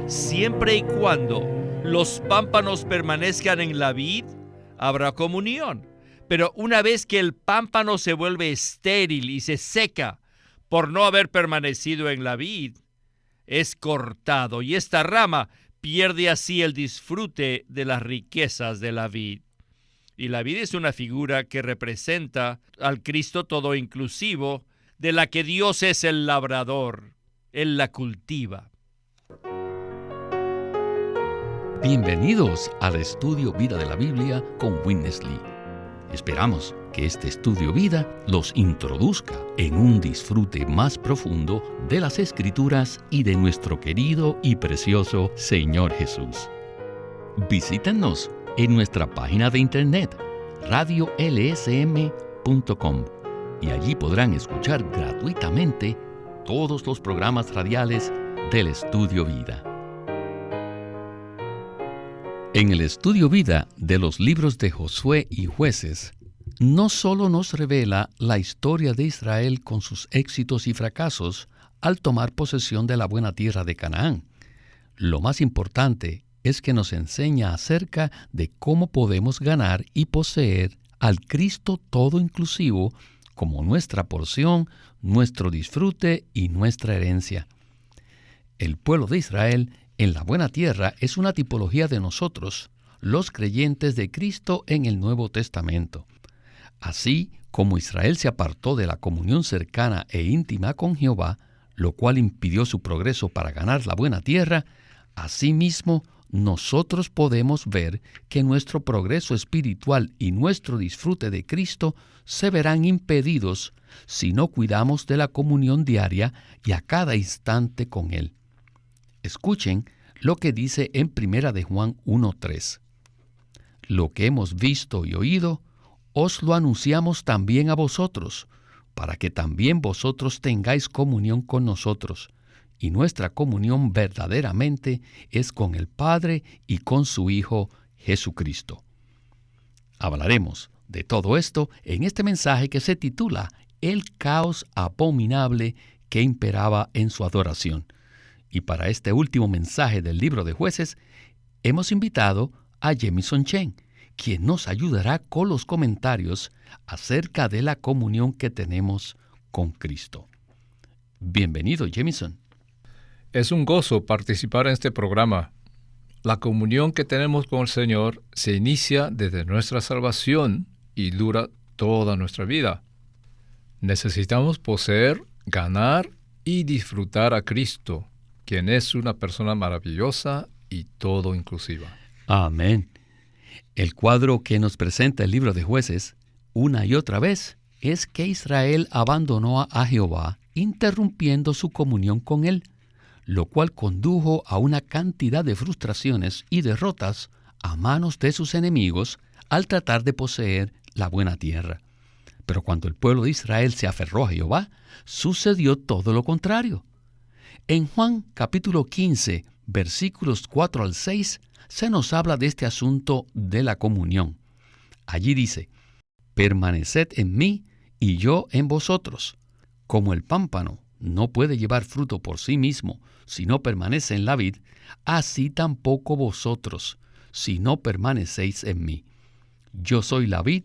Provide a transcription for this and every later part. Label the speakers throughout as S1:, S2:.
S1: Siempre y cuando los pámpanos permanezcan en la vid, habrá comunión. Pero una vez que el pámpano se vuelve estéril y se seca por no haber permanecido en la vid, es cortado y esta rama pierde así el disfrute de las riquezas de la vid. Y la vid es una figura que representa al Cristo todo inclusivo, de la que Dios es el labrador. Él la cultiva.
S2: Bienvenidos al Estudio Vida de la Biblia con Witness Lee. Esperamos que este Estudio Vida los introduzca en un disfrute más profundo de las Escrituras y de nuestro querido y precioso Señor Jesús. Visítenos en nuestra página de internet radiolsm.com y allí podrán escuchar gratuitamente todos los programas radiales del Estudio Vida. En el Estudio Vida de los libros de Josué y Jueces, no solo nos revela la historia de Israel con sus éxitos y fracasos al tomar posesión de la buena tierra de Canaán. Lo más importante es que nos enseña acerca de cómo podemos ganar y poseer al Cristo todo inclusivo como nuestra porción, nuestro disfrute y nuestra herencia. El pueblo de Israel en la buena tierra es una tipología de nosotros, los creyentes de Cristo en el Nuevo Testamento. Así como Israel se apartó de la comunión cercana e íntima con Jehová, lo cual impidió su progreso para ganar la buena tierra, asimismo nosotros podemos ver que nuestro progreso espiritual y nuestro disfrute de Cristo se verán impedidos si no cuidamos de la comunión diaria y a cada instante con Él. Escuchen lo que dice en 1 de Juan 1:3. Lo que hemos visto y oído, os lo anunciamos también a vosotros, para que también vosotros tengáis comunión con nosotros. Y nuestra comunión verdaderamente es con el Padre y con su Hijo Jesucristo. Hablaremos de todo esto en este mensaje que se titula El caos abominable que imperaba en su adoración. Y para este último mensaje del libro de Jueces, hemos invitado a Jamison Chen, quien nos ayudará con los comentarios acerca de la comunión que tenemos con Cristo. Bienvenido, Jamison.
S3: Es un gozo participar en este programa. La comunión que tenemos con el Señor se inicia desde nuestra salvación y dura toda nuestra vida. Necesitamos poseer, ganar y disfrutar a Cristo, quien es una persona maravillosa y todo inclusiva.
S2: Amén. El cuadro que nos presenta el libro de Jueces, una y otra vez, es que Israel abandonó a Jehová, interrumpiendo su comunión con Él, lo cual condujo a una cantidad de frustraciones y derrotas a manos de sus enemigos al tratar de poseer la buena tierra. Pero cuando el pueblo de Israel se aferró a Jehová, sucedió todo lo contrario. En Juan capítulo 15, versículos 4 al 6, se nos habla de este asunto de la comunión. Allí dice: permaneced en mí y yo en vosotros. Como el pámpano no puede llevar fruto por sí mismo si no permanece en la vid, así tampoco vosotros, si no permanecéis en mí. Yo soy la vid,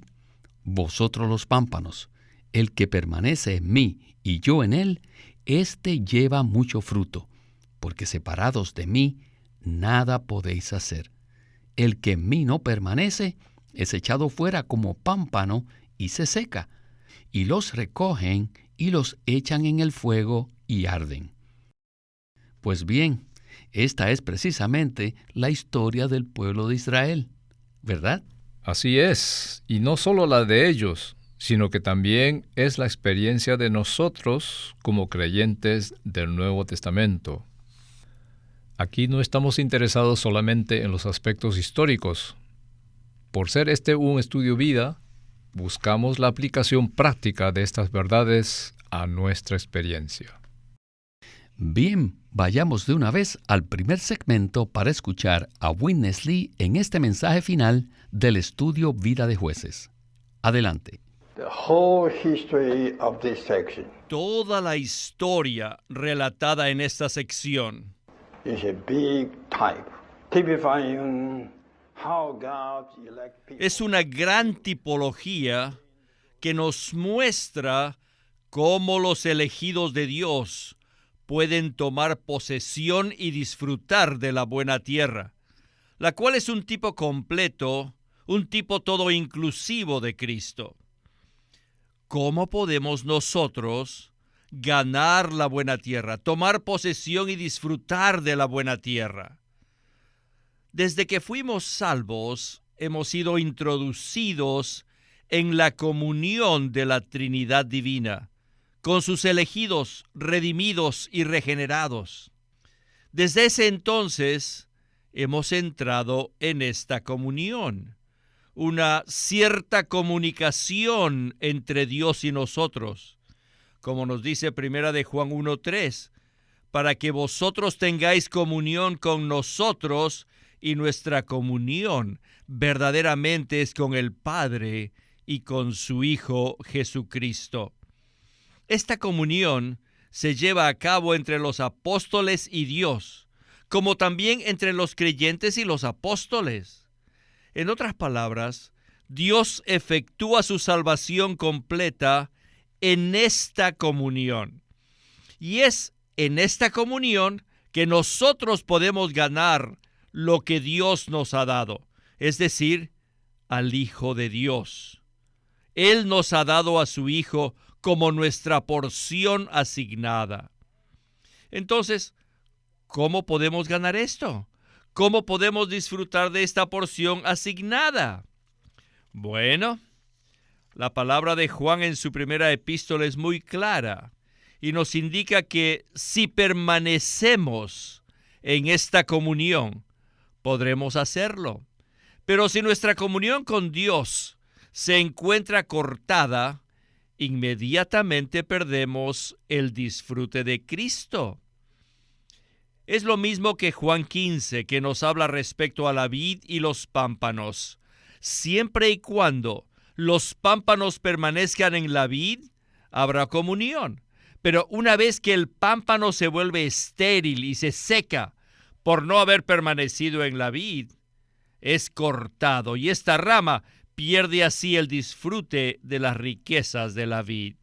S2: vosotros los pámpanos. El que permanece en mí y yo en él, éste lleva mucho fruto, porque separados de mí, nada podéis hacer. El que en mí no permanece, es echado fuera como pámpano y se seca, y los recogen y los echan en el fuego y arden. Pues bien, esta es precisamente la historia del pueblo de Israel, ¿verdad?
S3: Así es, y no solo la de ellos, sino que también es la experiencia de nosotros como creyentes del Nuevo Testamento. Aquí no estamos interesados solamente en los aspectos históricos. Por ser este un estudio vida, buscamos la aplicación práctica de estas verdades a nuestra experiencia.
S2: Bien, vayamos de una vez al primer segmento para escuchar a Witness Lee en este mensaje final del estudio Vida de Jueces. Adelante.
S4: The whole history of this section
S1: Toda la historia relatada en esta sección
S4: is a big type, typifying how God elect people.
S1: Es una gran tipología que nos muestra cómo los elegidos de Dios pueden tomar posesión y disfrutar de la buena tierra, la cual es un tipo completo, un tipo todo inclusivo de Cristo. ¿Cómo podemos nosotros ganar la buena tierra, tomar posesión y disfrutar de la buena tierra? Desde que fuimos salvos, hemos sido introducidos en la comunión de la Trinidad Divina, con sus elegidos, redimidos y regenerados. Desde ese entonces, hemos entrado en esta comunión, una cierta comunicación entre Dios y nosotros, como nos dice Primera de Juan 1:3, para que vosotros tengáis comunión con nosotros, y nuestra comunión verdaderamente es con el Padre y con su Hijo Jesucristo. Esta comunión se lleva a cabo entre los apóstoles y Dios, como también entre los creyentes y los apóstoles. En otras palabras, Dios efectúa su salvación completa en esta comunión. Y es en esta comunión que nosotros podemos ganar lo que Dios nos ha dado, es decir, al Hijo de Dios. Él nos ha dado a su Hijo como nuestra porción asignada. Entonces, ¿cómo podemos ganar esto? ¿Cómo podemos disfrutar de esta porción asignada? Bueno, la palabra de Juan en su primera epístola es muy clara y nos indica que si permanecemos en esta comunión, podremos hacerlo. Pero si nuestra comunión con Dios se encuentra cortada, inmediatamente perdemos el disfrute de Cristo. Es lo mismo que Juan 15, que nos habla respecto a la vid y los pámpanos. Siempre y cuando los pámpanos permanezcan en la vid, habrá comunión. Pero una vez que el pámpano se vuelve estéril y se seca por no haber permanecido en la vid, es cortado y esta rama pierde así el disfrute de las riquezas de la vid.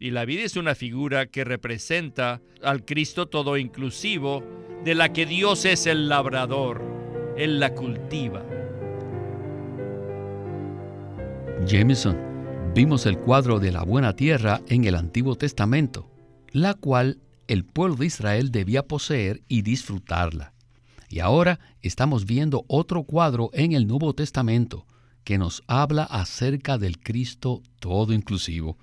S1: Y la vid es una figura que representa al Cristo todo inclusivo, de la que Dios es el labrador, Él la cultiva.
S2: Jameson, vimos el cuadro de la buena tierra en el Antiguo Testamento, la cual el pueblo de Israel debía poseer y disfrutarla. Y ahora estamos viendo otro cuadro en el Nuevo Testamento que nos habla acerca del Cristo todo inclusivo.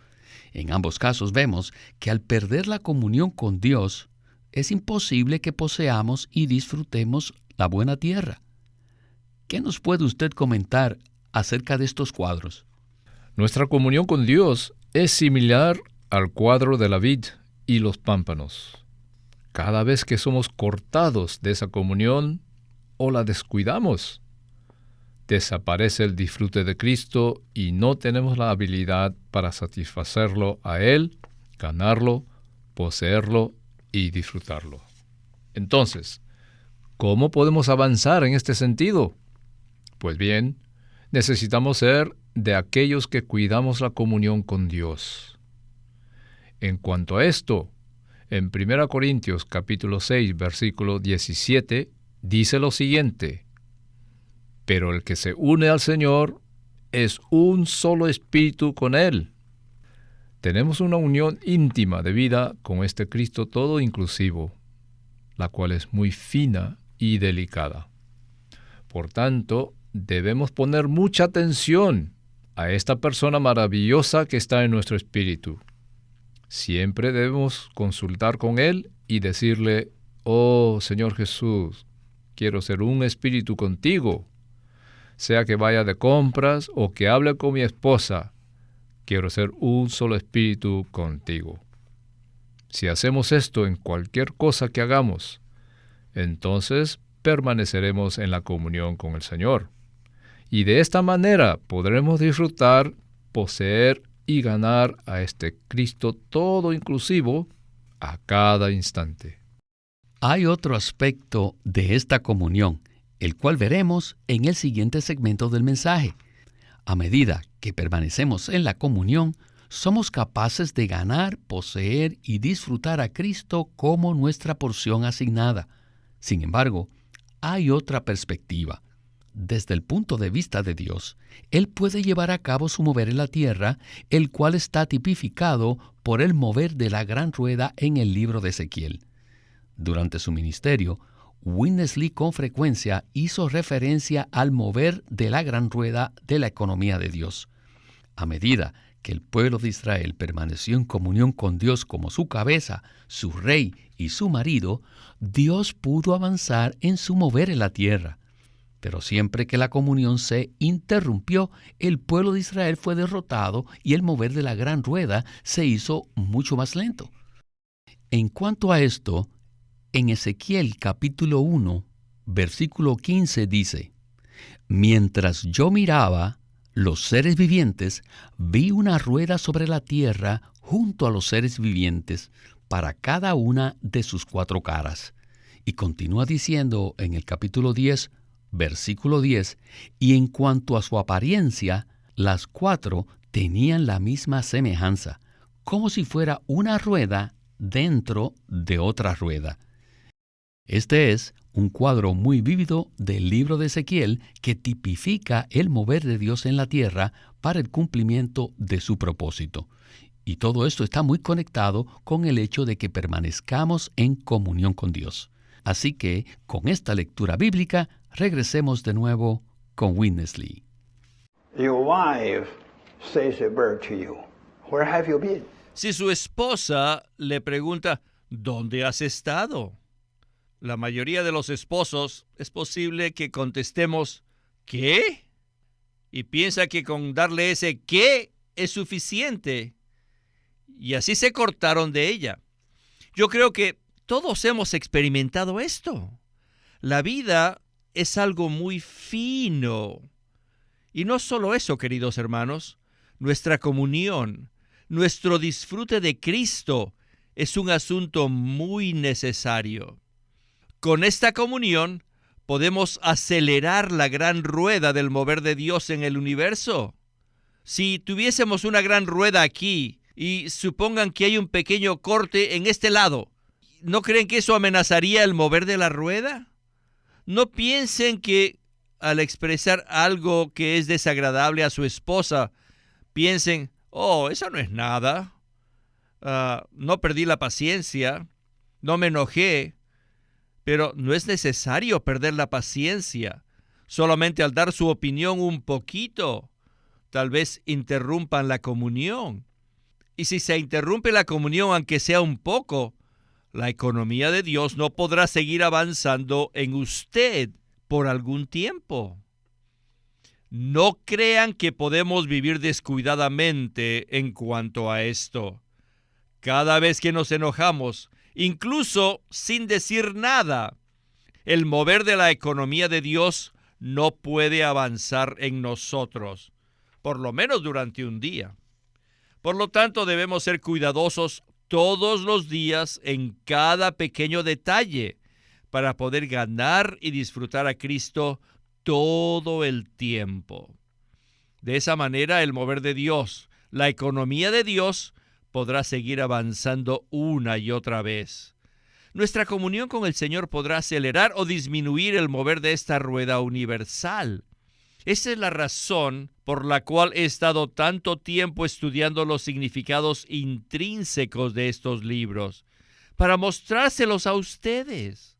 S2: En ambos casos vemos que al perder la comunión con Dios, es imposible que poseamos y disfrutemos la buena tierra. ¿Qué nos puede usted comentar acerca de estos cuadros?
S3: Nuestra comunión con Dios es similar al cuadro de la vid y los pámpanos. Cada vez que somos cortados de esa comunión o la descuidamos, desaparece el disfrute de Cristo y no tenemos la habilidad para satisfacerlo a Él, ganarlo, poseerlo y disfrutarlo. Entonces, ¿cómo podemos avanzar en este sentido? Pues bien, necesitamos ser de aquellos que cuidamos la comunión con Dios. En cuanto a esto, en 1 Corintios capítulo 6, versículo 17, dice lo siguiente: pero el que se une al Señor es un solo espíritu con Él. Tenemos una unión íntima de vida con este Cristo todo inclusivo, la cual es muy fina y delicada. Por tanto, debemos poner mucha atención a esta persona maravillosa que está en nuestro espíritu. Siempre debemos consultar con Él y decirle: oh Señor Jesús, quiero ser un espíritu contigo. Sea que vaya de compras o que hable con mi esposa, quiero ser un solo espíritu contigo. Si hacemos esto en cualquier cosa que hagamos, entonces permaneceremos en la comunión con el Señor. Y de esta manera podremos disfrutar, poseer y ganar a este Cristo todo inclusivo a cada instante.
S2: Hay otro aspecto de esta comunión, el cual veremos en el siguiente segmento del mensaje. A medida que permanecemos en la comunión, somos capaces de ganar, poseer y disfrutar a Cristo como nuestra porción asignada. Sin embargo, hay otra perspectiva. Desde el punto de vista de Dios, Él puede llevar a cabo su mover en la tierra, el cual está tipificado por el mover de la gran rueda en el libro de Ezequiel. Durante su ministerio, Witness Lee con frecuencia hizo referencia al mover de la gran rueda de la economía de Dios. A medida que el pueblo de Israel permaneció en comunión con Dios como su cabeza, su rey y su marido, Dios pudo avanzar en su mover en la tierra. Pero siempre que la comunión se interrumpió, el pueblo de Israel fue derrotado y el mover de la gran rueda se hizo mucho más lento. En cuanto a esto, en Ezequiel capítulo 1, versículo 15 dice: «Mientras yo miraba los seres vivientes, vi una rueda sobre la tierra junto a los seres vivientes, para cada una de sus 4 caras». Y continúa diciendo en el capítulo 10, versículo 10, «Y en cuanto a su apariencia, las 4 tenían la misma semejanza, como si fuera una rueda dentro de otra rueda». Este es un cuadro muy vívido del libro de Ezequiel que tipifica el mover de Dios en la tierra para el cumplimiento de su propósito. Y todo esto está muy conectado con el hecho de que permanezcamos en comunión con Dios. Así que, con esta lectura bíblica, regresemos de nuevo con Witness Lee.
S4: Your wife says a word to you. Where have you been?
S1: Si su esposa le pregunta, ¿dónde has estado? La mayoría de los esposos es posible que contestemos, ¿qué? Y piensa que con darle ese ¿qué? Es suficiente. Y así se cortaron de ella. Yo creo que todos hemos experimentado esto. La vida es algo muy fino. Y no solo eso, queridos hermanos, nuestra comunión, nuestro disfrute de Cristo es un asunto muy necesario. Con esta comunión podemos acelerar la gran rueda del mover de Dios en el universo. Si tuviésemos una gran rueda aquí y supongan que hay un pequeño corte en este lado, ¿no creen que eso amenazaría el mover de la rueda? No piensen que al expresar algo que es desagradable a su esposa, piensen, oh, eso no es nada. No perdí la paciencia, no me enojé. Pero no es necesario perder la paciencia. Solamente al dar su opinión un poquito, tal vez interrumpan la comunión. Y si se interrumpe la comunión, aunque sea un poco, la economía de Dios no podrá seguir avanzando en usted por algún tiempo. No crean que podemos vivir descuidadamente en cuanto a esto. Cada vez que nos enojamos, incluso sin decir nada, el mover de la economía de Dios no puede avanzar en nosotros, por lo menos durante un día. Por lo tanto, debemos ser cuidadosos todos los días en cada pequeño detalle para poder ganar y disfrutar a Cristo todo el tiempo. De esa manera, el mover de Dios, la economía de Dios, podrá seguir avanzando una y otra vez. Nuestra comunión con el Señor podrá acelerar o disminuir el mover de esta rueda universal. Esa es la razón por la cual he estado tanto tiempo estudiando los significados intrínsecos de estos libros, para mostrárselos a ustedes.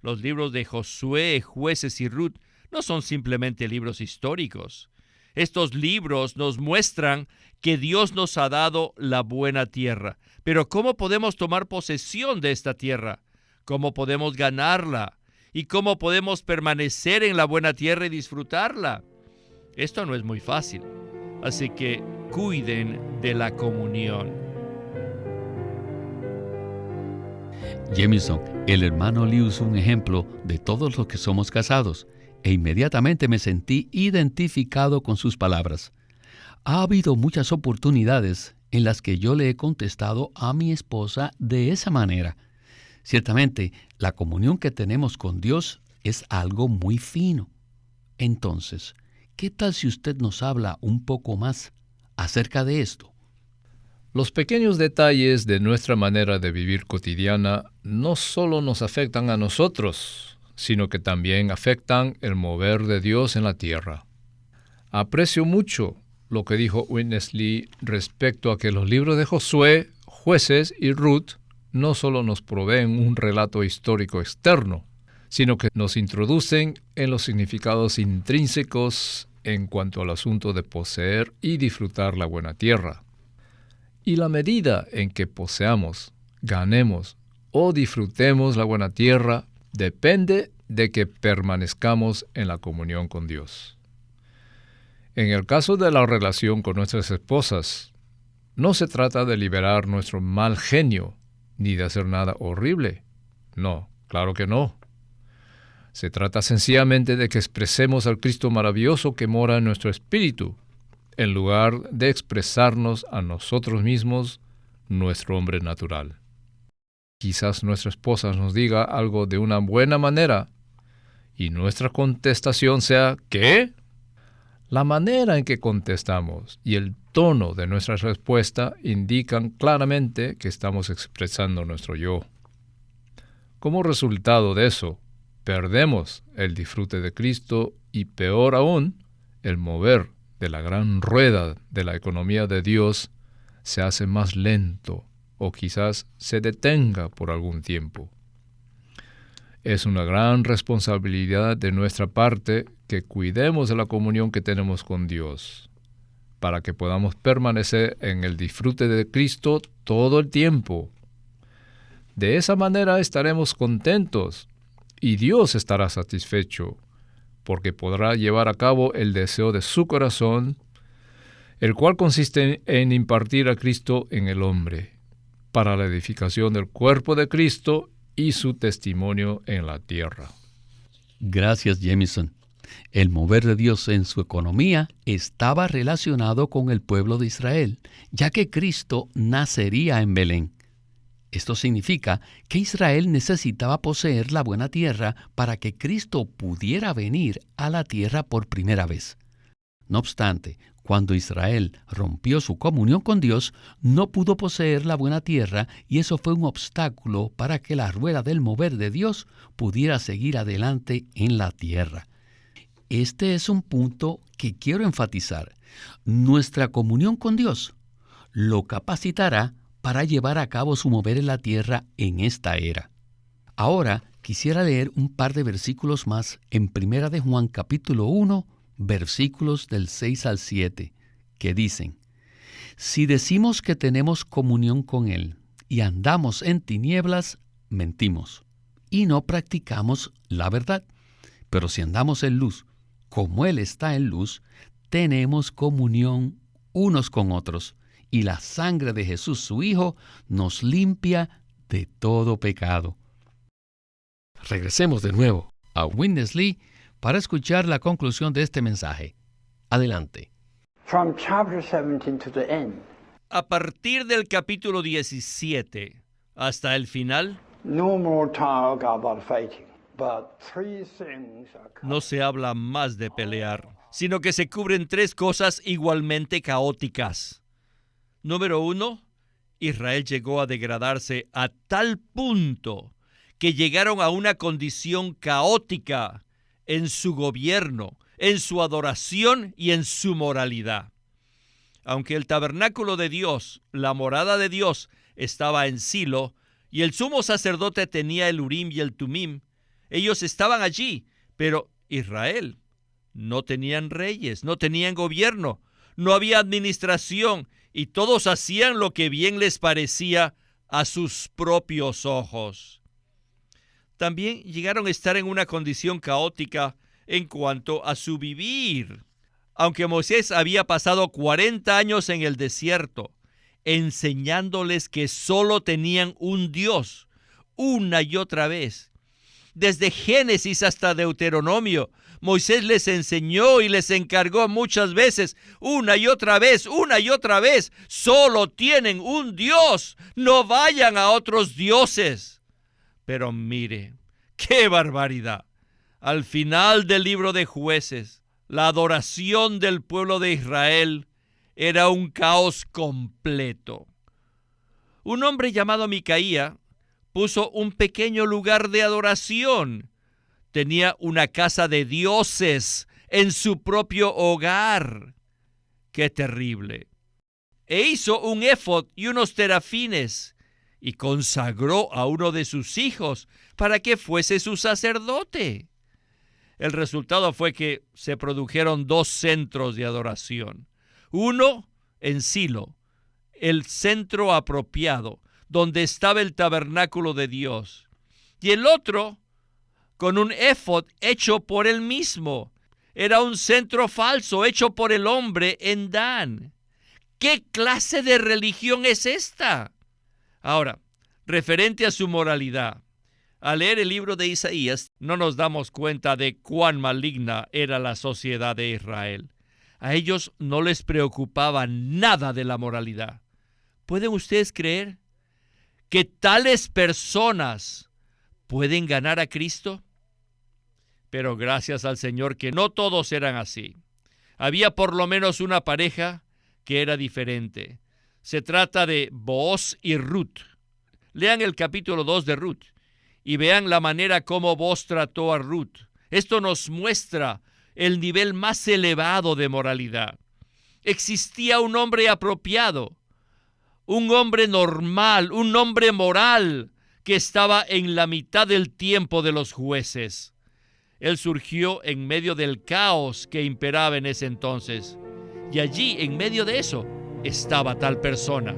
S1: Los libros de Josué, Jueces y Ruth no son simplemente libros históricos. Estos libros nos muestran que Dios nos ha dado la buena tierra. Pero ¿cómo podemos tomar posesión de esta tierra? ¿Cómo podemos ganarla? ¿Y cómo podemos permanecer en la buena tierra y disfrutarla? Esto no es muy fácil. Así que cuiden de la comunión.
S2: Jamison, el hermano Lee usó un ejemplo de todos los que somos casados, e inmediatamente me sentí identificado con sus palabras. Ha habido muchas oportunidades en las que yo le he contestado a mi esposa de esa manera. Ciertamente, la comunión que tenemos con Dios es algo muy fino. Entonces, ¿qué tal si usted nos habla un poco más acerca de esto?
S3: Los pequeños detalles de nuestra manera de vivir cotidiana no solo nos afectan a nosotros, sino que también afectan el mover de Dios en la tierra. Aprecio mucho lo que dijo Witness Lee respecto a que los libros de Josué, Jueces y Ruth no solo nos proveen un relato histórico externo, sino que nos introducen en los significados intrínsecos en cuanto al asunto de poseer y disfrutar la buena tierra. Y la medida en que poseamos, ganemos o disfrutemos la buena tierra depende de que permanezcamos en la comunión con Dios. En el caso de la relación con nuestras esposas, no se trata de liberar nuestro mal genio, ni de hacer nada horrible. No, claro que no. Se trata sencillamente de que expresemos al Cristo maravilloso que mora en nuestro espíritu, en lugar de expresarnos a nosotros mismos, nuestro hombre natural. Quizás nuestra esposa nos diga algo de una buena manera, y nuestra contestación sea, ¿qué? La manera en que contestamos y el tono de nuestra respuesta indican claramente que estamos expresando nuestro yo. Como resultado de eso, perdemos el disfrute de Cristo y, peor aún, el mover de la gran rueda de la economía de Dios se hace más lento o quizás se detenga por algún tiempo. Es una gran responsabilidad de nuestra parte que cuidemos de la comunión que tenemos con Dios, para que podamos permanecer en el disfrute de Cristo todo el tiempo. De esa manera estaremos contentos y Dios estará satisfecho, porque podrá llevar a cabo el deseo de su corazón, el cual consiste en impartir a Cristo en el hombre, para la edificación del cuerpo de Cristo y su testimonio en la tierra.
S2: Gracias, Jamison. El mover de Dios en su economía estaba relacionado con el pueblo de Israel, ya que Cristo nacería en Belén. Esto significa que Israel necesitaba poseer la buena tierra para que Cristo pudiera venir a la tierra por primera vez. No obstante, cuando Israel rompió su comunión con Dios, no pudo poseer la buena tierra y eso fue un obstáculo para que la rueda del mover de Dios pudiera seguir adelante en la tierra. Este es un punto que quiero enfatizar. Nuestra comunión con Dios lo capacitará para llevar a cabo su mover en la tierra en esta era. Ahora quisiera leer un par de versículos más en 1 de Juan capítulo 1, versículos del 6 al 7, que dicen: Si decimos que tenemos comunión con Él y andamos en tinieblas, mentimos y no practicamos la verdad. Pero si andamos en luz, como Él está en luz, tenemos comunión unos con otros, y la sangre de Jesús, su Hijo, nos limpia de todo pecado. Regresemos de nuevo a Witness Lee para escuchar la conclusión de este mensaje. Adelante.
S4: From chapter 17 to the end,
S1: A partir del capítulo 17 hasta el final,
S4: no more talk about fighting, but three things are
S1: no se habla más de pelear, sino que se cubren tres cosas igualmente caóticas. Número 1, Israel llegó a degradarse a tal punto que llegaron a una condición caótica en su gobierno, en su adoración y en su moralidad. Aunque el tabernáculo de Dios, la morada de Dios, estaba en Silo y el sumo sacerdote tenía el Urim y el Tumim, ellos estaban allí, pero Israel no tenían reyes, no tenían gobierno, no había administración y todos hacían lo que bien les parecía a sus propios ojos. También llegaron a estar en una condición caótica en cuanto a su vivir. Aunque Moisés había pasado 40 años en el desierto, enseñándoles que solo tenían un Dios, una y otra vez. Desde Génesis hasta Deuteronomio, Moisés les enseñó y les encargó muchas veces, una y otra vez, solo tienen un Dios, no vayan a otros dioses. Pero mire, ¡qué barbaridad! Al final del libro de Jueces, la adoración del pueblo de Israel era un caos completo. Un hombre llamado Micaía puso un pequeño lugar de adoración. Tenía una casa de dioses en su propio hogar. ¡Qué terrible! E hizo un éfod y unos terafines y consagró a uno de sus hijos para que fuese su sacerdote. El resultado fue que se produjeron 2 centros de adoración. Uno en Silo, el centro apropiado, donde estaba el tabernáculo de Dios. Y el otro, con un éfod hecho por él mismo. Era un centro falso hecho por el hombre en Dan. ¿Qué clase de religión es esta? Ahora, referente a su moralidad, al leer el libro de Isaías, no nos damos cuenta de cuán maligna era la sociedad de Israel. A ellos no les preocupaba nada de la moralidad. ¿Pueden ustedes creer que tales personas pueden ganar a Cristo? Pero gracias al Señor que no todos eran así. Había por lo menos una pareja que era diferente. Se trata de Booz y Ruth. Lean el capítulo 2 de Ruth y vean la manera como Booz trató a Ruth. Esto nos muestra el nivel más elevado de moralidad. Existía un hombre apropiado, un hombre normal, un hombre moral que estaba en la mitad del tiempo de los jueces. Él surgió en medio del caos que imperaba en ese entonces. Y allí, en medio de eso, estaba tal persona.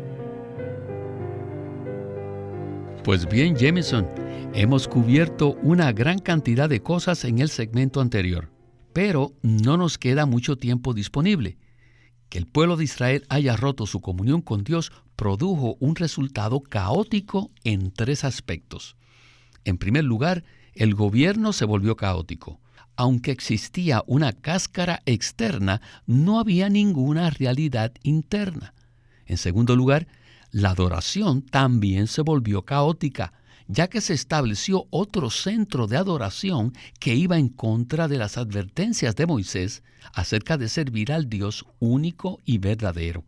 S2: Pues bien, Jameson, hemos cubierto una gran cantidad de cosas en el segmento anterior, pero no nos queda mucho tiempo disponible. Que el pueblo de Israel haya roto su comunión con Dios produjo un resultado caótico en 3 aspectos. En primer lugar, el gobierno se volvió caótico. Aunque existía una cáscara externa, no había ninguna realidad interna. En segundo lugar, la adoración también se volvió caótica, ya que se estableció otro centro de adoración que iba en contra de las advertencias de Moisés acerca de servir al Dios único y verdadero.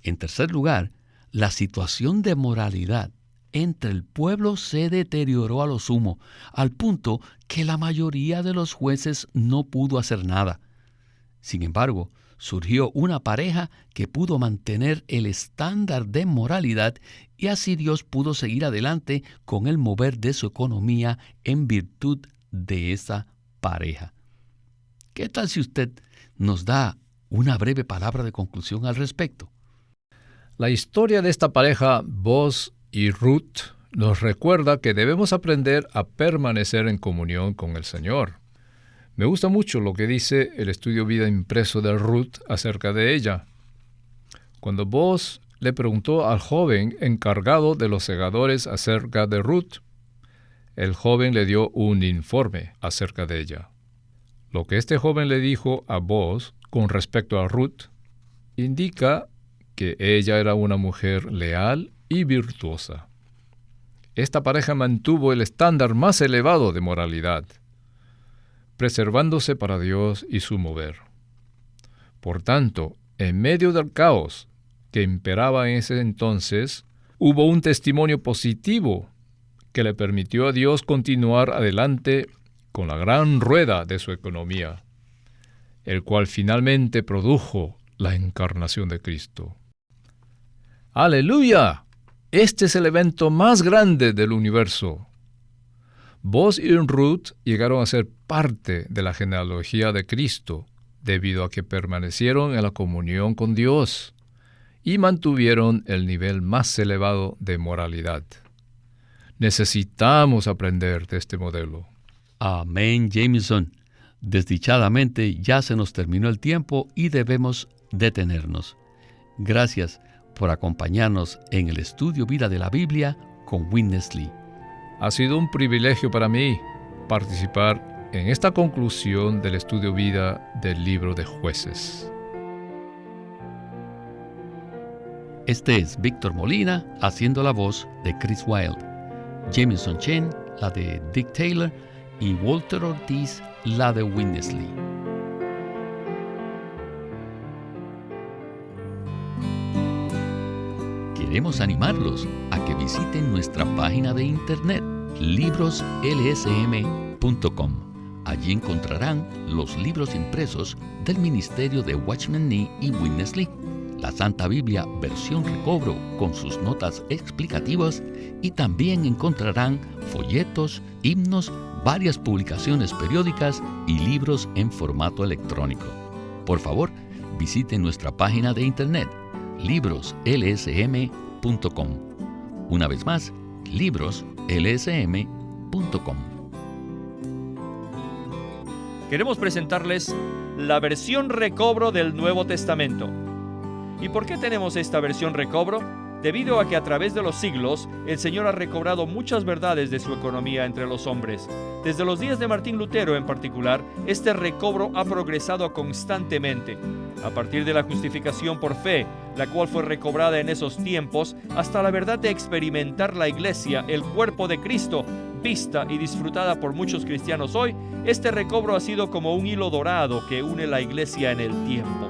S2: En tercer lugar, la situación de moralidad entre el pueblo se deterioró a lo sumo, al punto que la mayoría de los jueces no pudo hacer nada. Sin embargo, surgió una pareja que pudo mantener el estándar de moralidad y así Dios pudo seguir adelante con el mover de su economía en virtud de esa pareja. ¿Qué tal si usted nos da una breve palabra de conclusión al respecto?
S3: La historia de esta pareja, Booz y Ruth, nos recuerda que debemos aprender a permanecer en comunión con el Señor. Me gusta mucho lo que dice el estudio vida impreso de Ruth acerca de ella. Cuando Booz le preguntó al joven encargado de los segadores acerca de Ruth, el joven le dio un informe acerca de ella. Lo que este joven le dijo a Booz con respecto a Ruth indica que ella era una mujer leal y virtuosa. Esta pareja mantuvo el estándar más elevado de moralidad, preservándose para Dios y su mover. Por tanto, en medio del caos que imperaba en ese entonces, hubo un testimonio positivo que le permitió a Dios continuar adelante con la gran rueda de su economía, el cual finalmente produjo la encarnación de Cristo. ¡Aleluya! Este es el evento más grande del universo. Booz y Ruth llegaron a ser parte de la genealogía de Cristo, debido a que permanecieron en la comunión con Dios y mantuvieron el nivel más elevado de moralidad. Necesitamos aprender de este modelo.
S2: Amén, Jameson. Desdichadamente ya se nos terminó el tiempo y debemos detenernos. Gracias por acompañarnos en el estudio Vida de la Biblia con Witness Lee.
S3: Ha sido un privilegio para mí participar en esta conclusión del estudio vida del libro de Jueces.
S2: Este es Víctor Molina haciendo la voz de Chris Wilde. Jameson Chen la de Dick Taylor, y Walter Ortiz, la de Witness Lee. Queremos animarlos a que visiten nuestra página de internet libroslsm.com. Allí encontrarán los libros impresos del ministerio de Watchman Nee y Witness Lee, la Santa Biblia versión recobro con sus notas explicativas, y también encontrarán folletos, himnos, varias publicaciones periódicas y libros en formato electrónico. Por favor, visiten nuestra página de internet libroslsm.com. Una vez más, libroslsm.com.
S1: Queremos presentarles la versión recobro del Nuevo Testamento. ¿Y por qué tenemos esta versión recobro? Debido a que a través de los siglos, el Señor ha recobrado muchas verdades de su economía entre los hombres. Desde los días de Martín Lutero en particular, este recobro ha progresado constantemente. A partir de la justificación por fe, la cual fue recobrada en esos tiempos, hasta la verdad de experimentar la Iglesia, el cuerpo de Cristo, vista y disfrutada por muchos cristianos hoy, este recobro ha sido como un hilo dorado que une la Iglesia en el tiempo.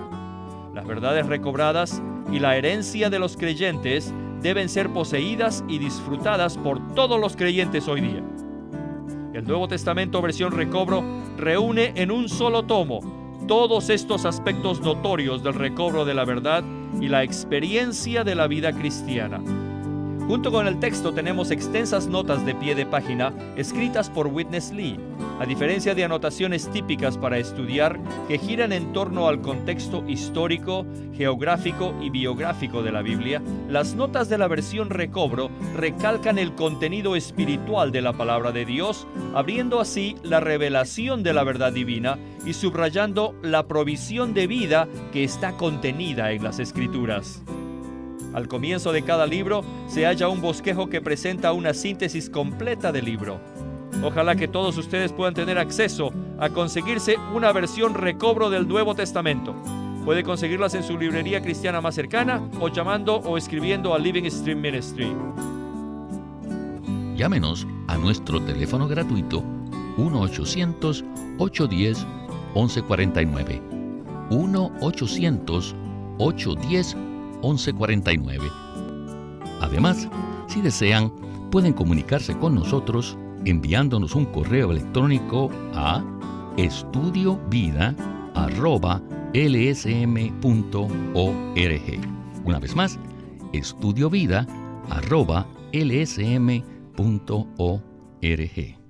S1: Las verdades recobradas y la herencia de los creyentes deben ser poseídas y disfrutadas por todos los creyentes hoy día. El Nuevo Testamento versión recobro reúne en un solo tomo todos estos aspectos notorios del recobro de la verdad y la experiencia de la vida cristiana. Junto con el texto tenemos extensas notas de pie de página escritas por Witness Lee. A diferencia de anotaciones típicas para estudiar que giran en torno al contexto histórico, geográfico y biográfico de la Biblia, las notas de la versión recobro recalcan el contenido espiritual de la palabra de Dios, abriendo así la revelación de la verdad divina y subrayando la provisión de vida que está contenida en las Escrituras. Al comienzo de cada libro se halla un bosquejo que presenta una síntesis completa del libro. Ojalá que todos ustedes puedan tener acceso a conseguirse una versión recobro del Nuevo Testamento. Puede conseguirlas en su librería cristiana más cercana o llamando o escribiendo a Living Stream Ministry.
S2: Llámenos a nuestro teléfono gratuito 1-800-810-1149. 1-800-810-1149. Además, si desean, pueden comunicarse con nosotros enviándonos un correo electrónico a estudiovida@lsm.org. Una vez más, estudiovida@lsm.org.